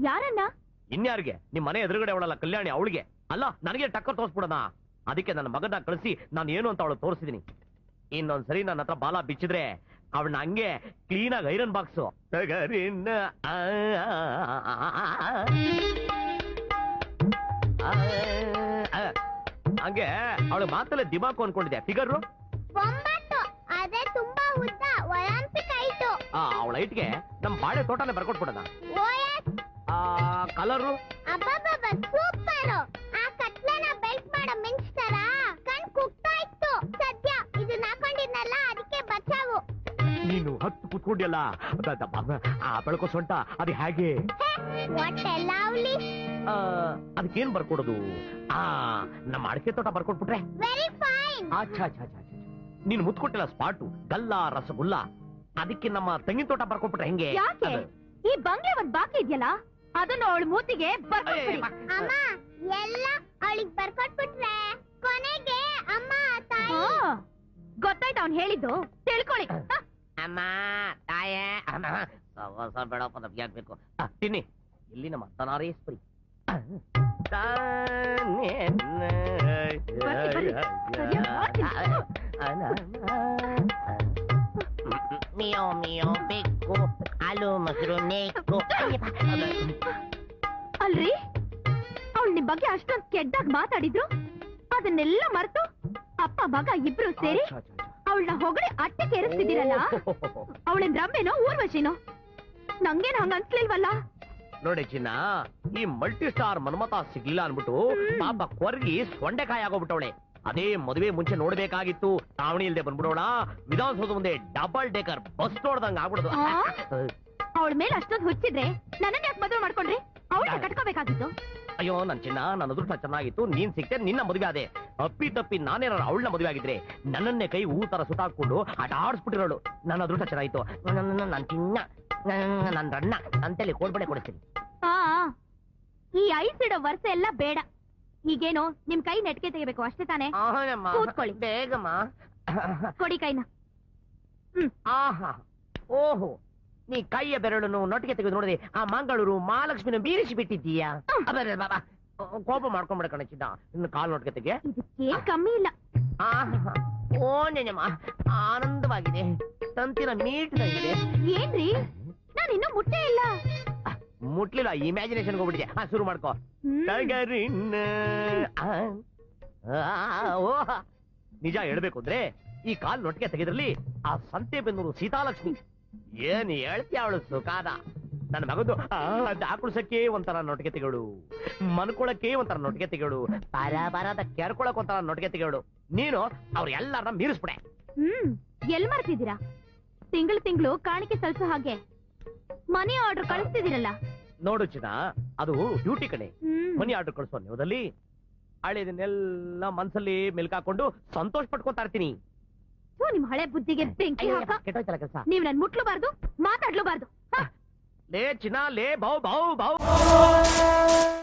ಯಾರನ್ನ? ಇನ್ಯಾರಿಗೆ? ನಿಮ್ ಮನೆ ಎದುರುಗಡೆ ಅವಳಲ್ಲ ಕಲ್ಯಾಣಿ, ಅವಳಿಗೆ. ಅಲ್ಲ, ನನಗೆ ಟಕ್ಕರ್ ತೋರಿಸ್ಬಿಡೋಣ. ಅದಕ್ಕೆ ನನ್ನ ಮಗನ ಕಳಿಸಿ ನಾನು ಏನು ಅಂತ ಅವಳು ತೋರಿಸಿದೀನಿ. ಇನ್ನೊಂದ್ಸರಿ ನನ್ನ ಹತ್ರ ಬಾಲ ಬಿಚ್ಚಿದ್ರೆ ಅವಳನ್ನ ಹಂಗೆ ಕ್ಲೀನ್ ಆಗಿ ಐರನ್ ಬಾಕ್ಸು ಹಂಗೆ ಅವಳು ಮಾತಲ್ಲೇ ದಿಮಾಕು ಅನ್ಕೊಂಡಿದ್ದೆ. ಫಿಗರ್ ಅದೇ ತುಂಬಾ ಉದ್ದ ಒಲಿಂಪಿಕ್ ಆಯ್ತು. ಅವಳ ಹೈಟ್ಗೆ ನಮ್ ಬಾಳೆ ತೋಟನೇ ಬರ್ಕೊಟ್ಬಿಡೋಣ. Colour super. ಆ ಕತ್ಲನ ಬೆಲ್ಟ್ ಮಾಡೋ ಮಿಂಚ್ತಾರ ಕಣ್ ಕುಗ್ತಾ ಇತ್ತು. ಸದ್ಯ ಇದನ್ನ ಹಾಕೊಂಡಿದ್ನಲ್ಲ, ಅದಕ್ಕೆ ಬಚಾವು. ನೀನು ಹತ್ತು ಕುತ್ಕೊಂಡಿಯಲ್ಲ, ಬೆಳಕೋ ಸೊಂಟ ಅದು ಹೇಗೆ? ಅದಕ್ಕೇನ್ ಬರ್ಕೊಡೋದು? ನಮ್ಮ ಅಡಿಕೆ ತೋಟ ಬರ್ಕೊಟ್ಬಿಟ್ರೆ ವೆರಿ ಫೈನ್. ನೀನು ಮುತ್ಕೊಟ್ಟಿಲ್ಲ ಸ್ಪಾಟು ಗಲ್ಲ ರಸಗುಲ್ಲ, ಅದಕ್ಕೆ ನಮ್ಮ ತೆಂಗಿನ ತೋಟ ಬರ್ಕೊಟ್ಬಿಟ್ರೆ ಹೆಂಗೆ? ಯಾಕೆ? ಈ ಬಂಗ್ಲೆ ಒಂದ್ ಬಾಕಿ ಇದೆಯಲ್ಲ, ಅದನ್ನ ಅವಳ ಮೂತಿಗೆ ಬರ್ಕೊಟ್ಬಿಡಿ. ಅಮ್ಮ ಎಲ್ಲ ಅವಳಿಗೆ ಬರ್ಕೊಟ್ಬಿಟ್ರೆ ಕೊನೆಗೆ ಅಮ್ಮ ತಾಯಿ. ಗೊತ್ತಾಯ್ತು ಅವ್ನು ಹೇಳಿದ್ದು, ತಿಳ್ಕೊಳ್ಳಿ. ಅಮ್ಮ ತಾಯೇ ಸವಸ ಬೇಡಪ್ಪ, ನಮ್ಗೆ ಯಾಕಬೇಕು? ತಿನ್ನಿ. ಇಲ್ಲಿ ನಮ್ಮ ತನಾರೇಶ್ವರಿ. ಮಿಯೋ ಮಿಯೋ ಬೇಕು, ಹಾಲು ಮೊಸರು ನೇಕು. ಅಲ್ರಿ, ಅವಳು ನಿಮ್ ಬಗ್ಗೆ ಅಷ್ಟೊಂದು ಕೆಡ್ಡಾಗಿ ಮಾತಾಡಿದ್ರು, ಅದನ್ನೆಲ್ಲ ಮರೆತು ಅಪ್ಪ ಮಗ ಇಬ್ರು ಸೇರಿ ಅವಳನ್ನ ಹೊಗಳಿ ಅಟ್ಟಕ್ಕೆ ಏರಿಸ್ತಿದ್ದೀರಲ್ಲ. ಅವಳಿನ ರಮ್ಮೇನೋ ಊರ್ವಶಿನೋ? ನಂಗೇನು ಹಂಗ ಅನ್ಸ್ಲಿಲ್ವಲ್ಲ. ನೋಡಿ ಚಿನ್ನ, ಈ ಮಲ್ಟಿ ಸ್ಟಾರ್ ಮನ್ಮತ ಸಿಗ್ಲಿಲ್ಲ ಅನ್ಬಿಟ್ಟು ಪಾಪ ಕೊರ್ಗಿ ಸೊಂಡೆಕಾಯಿ ಆಗೋಗ್ಬಿಟ್ಟವಳೆ. ಅದೇ ಮದುವೆ ಮುಂಚೆ ನೋಡ್ಬೇಕಾಗಿತ್ತು. ಟಾವಣಿ ಇಲ್ದೆ ಬಂದ್ಬಿಡೋಣ, ವಿಧಾನಸೌಧ ಮುಂದೆ ಡಬಲ್ ಡೇಕರ್ ಬಸ್ ನೋಡ್ದಂಗ ಆಗ್ಬಿಡೋದು. ಅವಳ ಮೇಲೆ ಅಷ್ಟೊಂದು ಹುಚ್ಚಿದ್ರೆ ನನ್ನ ಯಾಕೆ ಮದುವೆ ಮಾಡ್ಕೊಂಡ್ರಿ? ಅವಳನ್ನ ಕಟ್ಕೋಬೇಕಾಗಿತ್ತು. ಅಯ್ಯೋ ನನ್ ಚಿನ್ನ, ನನ್ನ ಅದೃಷ್ಟ ಚೆನ್ನಾಗಿತ್ತು, ನೀನ್ ಸಿಕ್ತೆ, ನಿನ್ನ ಮದುವೆ ಆದೆ. ಅಪ್ಪಿ ತಪ್ಪಿ ನಾನೇನಾರು ಅವಳನ್ನ ಮದುವೆ ಆಗಿದ್ರೆ ನನ್ನನ್ನೇ ಕೈ ಹೂ ತರ ಸುತ್ತಾಕೊಂಡು ಆಟ ಆಡಿಸ್ಬಿಟ್ಟಿರೋಳು. ನನ್ನ ಅದೃಷ್ಟ ಚೆನ್ನಾಗಿತ್ತು. ನನ್ ಚಿನ್ನ, ನನ್ ರಣ್ಣ ಅಂತೇಳಿ ಕೋಡ್ಬಡೆ ಕೊಡಿಸ್ತೀನಿ. ಈ ಐಸಿಡೋ ವರ್ಷ ಎಲ್ಲ ಬೇಡ. ಈಗೇನು ನಿಮ್ ಕೈ ನೆಟ್ಗೆ ತೆಗಿಬೇಕು ಅಷ್ಟೇ ತಾನೆ? ಕೂತ್ಕೊಳ್ಳಿ ಬೇಗಮ್ಮ. ಕೊಡಿ ಕೈನ. ಆಹಾ, ಓಹೋ, ನೀ ಕೈಯ ಬೆರಳನ್ನು ನೊಟ್ಟಿಗೆ ತೆಗೆದು ನೋಡಿದೆ ಆ ಮಂಗಳೂರು ಮಹಾಲಕ್ಷ್ಮಿನ ಬೀರಿಸಿ ಬಿಟ್ಟಿದ್ದೀಯಾ? ಬಾಬಾ ಕೋಪ ಮಾಡ್ಕೊಂಡ್ಬಿಡ ಕಣಚಿದ್ದ. ಇನ್ನು ಕಾಲು ನೊಟ್ಟಿಗೆ ತೆಗೆ. ಇದಕ್ಕೇನ್ ಕಮ್ಮಿ ಇಲ್ಲ. ಆಹಾ, ಓ ನೆನಮ್ಮ, ಆನಂದವಾಗಿದೆ. ತಂತಿನ ಮೀಟ್ದಾಗಿದೆ. ಏನ್ರಿ, ನಾನು ಇನ್ನೂ ಮುಟ್ಟೇ ಇಲ್ಲ. ಮುಟ್ಲಿಲ್ಲ, ಇಮ್ಯಾಜಿನೇಷನ್ ಹೋಗ್ಬಿಟ್ಟಿದೆ. ಶುರು ಮಾಡ್ಕೋ. ನಿಜ ಹೇಳ್ಬೇಕು ಅಂದ್ರೆ ಈ ಕಾಲ್ ನೊಟ್ಟಿಗೆ ತೆಗೆದ್ರಲ್ಲಿ ಆ ಸಂತೆಬೆನ್ನೂರು ಸೀತಾಲಕ್ಷ್ಮಿ ಏನ್ ಹೇಳ್ತೀಯ ಅವಳು ಸುಖಾದ. ನನ್ನ ಮಗದು ದಾಕುಳ್ಸಕ್ಕೆ ಒಂಥರ ನೊಟ್ಟಿಗೆ ತೆಗೆಗಳು, ಮನ್ಕೊಳಕ್ಕೆ ಒಂಥರ ನೊಟ್ಟಿಗೆ ತೆಗೆಗಳು, ಪರ ಕೆರ್ಕೊಳಕ್ ಒಂಥರ ನೊಟ್ಟಿಗೆ ತೆಗೆಗಳು. ನೀನು ಅವ್ರ ಎಲ್ಲಾರನ್ನ ಮೀರಿಸ್ಬಿಡೆ. ಎಲ್ ಮಾಡ್ತಿದ್ದೀರಾ? ತಿಂಗಳು ಕಾಣಿಕೆ ಸಲ್ಸೋ ಹಾಗೆ ಮನಿ ಆರ್ಡರ್ ಕಳಿಸ್ತಿದ್ದೀರಲ್ಲ. ನೋಡು ಚಿನ್ನ, ಅದು ಡ್ಯೂಟಿ ಕಡೆ. ಮನಿ ಆರ್ಡರ್ ಕಳಿಸೋ ನೀವದಲ್ಲಿ ಹಳೆದನ್ನೆಲ್ಲ ಮನ್ಸಲ್ಲಿ ಮೆಲ್ಕಾಕೊಂಡು ಸಂತೋಷ ಪಟ್ಕೊತಾ ಇರ್ತೀನಿ. ನಿಮ್ ಹಳೆ ಬುದ್ಧಿಗೆ ಬೆಂಕಿ ಹಾಕ. ಕೆಟ್ಟೋಯ್ತಲ್ಲ ಕೆಲಸ. ನೀವ್ ನನ್ ಮುಟ್ಲೂಬಾರ್ದು, ಮಾತಾಡ್ಲೂಬಾರ್ದು. ಲೇ ಚಿನ್ನ, ಲೇ ಬೌ ಬೌ ಬೌ.